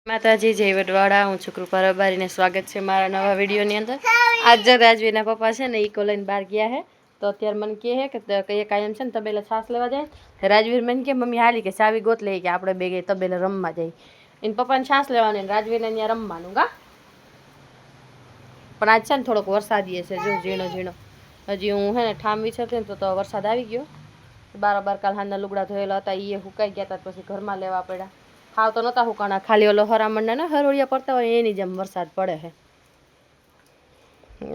માતાજી જય વડવાડા, હું છું કૃપા રબારીને સ્વાગત છે મારા નવા વિડીયોની અંદર। આજ રાજવીના પપ્પા છે ને ઈકો લઈને બહાર ગયા છે, તો અત્યારે મને કહે કે કાયમ છે ને તબેલે છાસ લેવા જાય। રાજવીર મને કે મમ્મી હાલી કે ચાવી ગોત લઈ કે આપણે બે તબેલે રમવા જઈએ। એને પપ્પાને છાસ લેવાની ને રાજવીરને ત્યાં રમવાનું ગા। પણ આજ છે ને થોડોક વરસાદી છે, જો ઝીણો ઝીણો હજી હું છે ને ઠામવી છે ને તો વરસાદ આવી ગયો। બારોબાર કાલ હાંજના લુગડા ધોયેલા હતા એ હુકાઈ ગયા હતા, પછી ઘરમાં લેવા પડ્યા। ખાવ તો નતા હુકાણા, ખાલી ઓલો હરામણના ને હરોળિયા પડતા હોય એની જેમ વરસાદ પડે છે।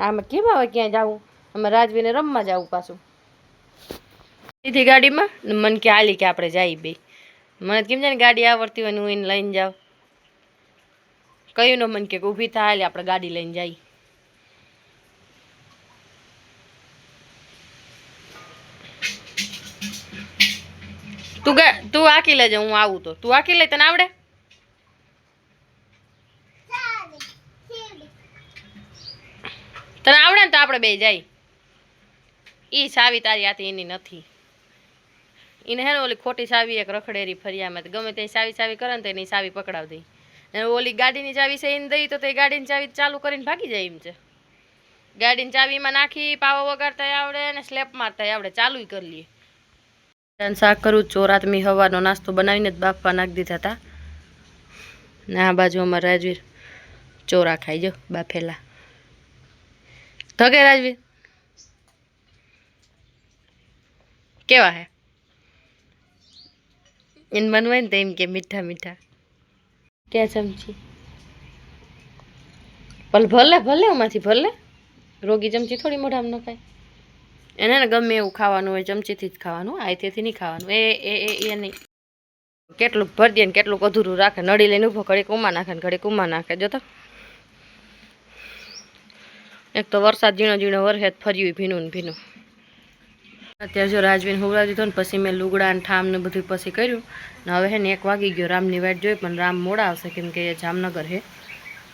આમાં કેમ હવે ક્યાંય જવું, અમે રાજવીને રમવા જવું પાછું સીધી ગાડીમાં। મને કે હાલી કે આપણે જઈએ બે। મને કેમ છે ને ગાડી આવડતી હોય ને હું એને લઈને જાઉં, કયું ન મને કે ઊભી થાય હાલી આપણે ગાડી લઈને જઈએ। તું આકી લેજે, હું આવું તો તું આકી લે, તને આવડે? તને આવડે ને તો આપણે બે જાય। ઈ ચાવી તારી આતી એની નથી, એને હે ને ઓલી ખોટી ચાવી એક રખડેરી ફરિયામાં ગમે તે ચાવી કરે ને તો એની ચાવી પકડાવ દઈ, અને ઓલી ગાડીની ચાવી છે એને દઈ તો તે ગાડીની ચાવી ચાલુ કરીને ભાગી જાય એમ છે। ગાડીની ચાવીમાં નાખી પાવો વગાડતા આવડે ને સ્લેપ મારતા આવડે, ચાલુય કરી લઈએ। શાક કરું ચોરાતમી હવાનો નાસ્તો બનાવીને જ બાફવા નાખી દીધા હતા ને આ બાજુ અમારા રાજવીર ચોરા ખાઈ જો બાફેલા। થકે રાજવીર કેવા હે? એને બનવાય ને તો એમ કે મીઠા મીઠા। ત્યાં ચમચી ભલે ભલે એમાંથી ભલે, રોગી ચમચી થોડી મોઢામાં નખાય। એને ને ગમે એવું ખાવાનું હોય ચમચીથી જ ખાવાનું, આઈથેથી નહીં ખાવાનું। એ નહીં, કેટલુંક ભરી દે ને કેટલુંક અધૂરું રાખે, નડી લઈને ઊભો ઘડીક ઉમા નાખે ને ઘડીક ઉમા નાખે। જો તો એક તો વરસાદ ઝીણો ઝીણો વરસે ફર્યું ભીનું ને ભીનું। અત્યારે જો રાજવીને હુવડાવી દીધો ને પછી મેં લુગડા ને ઠામ ને બધું પછી કર્યું ને હવે હે ને 1 વાગી ગયો। રામની વાટ જોઈ પણ રામ મોડા આવશે કેમ કે એ જામનગર હે,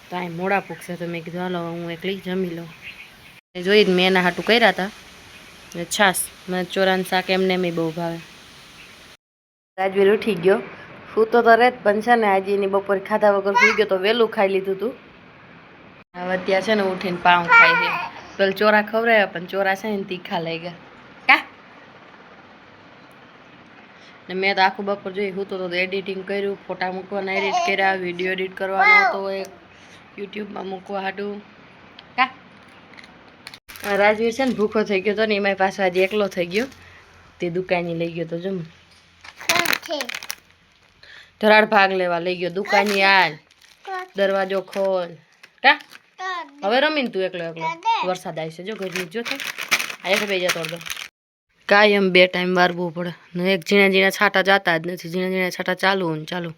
તો અહીં મોડા પૂગશે, તો મેં કીધું હાલો હું એકલી જમી લઉં। જોઈ મેં એના હાટું કર્યા હતા છાસ, મને ચોરાનું શાક એમને એમ બહુ ભાવે। રાજવીર ઉઠી ગયો, સૂતો તો રેત પણ છે ને આજે એની બપોરે ખાધા વગર સુઈ ગયો તો વહેલું ખાઈ લીધું હતું। હવે અત્યારે છે ને ઉઠીને પાઉં ખાય છે, પેલા ચોરા ખવડાવ્યા પણ ચોરા છે ને તીખા લઈ ગયા કા। ને મેં તો આખું બપોર જોઈ સૂતો તો એડિટિંગ કર્યું, ફોટા મૂકવાના એડિટ કર્યા, વિડીયો એડિટ કરવાનો હતો એક યુટ્યુબમાં મૂકવા હાટું કા। રાજવીર છે ને ભૂખો થઈ ગયો હતો ને એમાં પાછો આજે એકલો થઈ ગયો, તે દુકાને લઈ ગયો તો જમ ધરાડ ભાગ લેવા લઈ ગયો દુકાની। આજ દરવાજો ખોલ કા, હવે રમીને તું એકલો એકલો, વરસાદ આવી છે જો ઘરની જો થાય આ બે જતો દો। કાયમ 2 ટાઈમ વારવું પડે ને, એક ઝીણા ઝીણા છાંટા જતા જ નથી, ઝીણા ઝીણા છાંટા ચાલુ ને ચાલુ।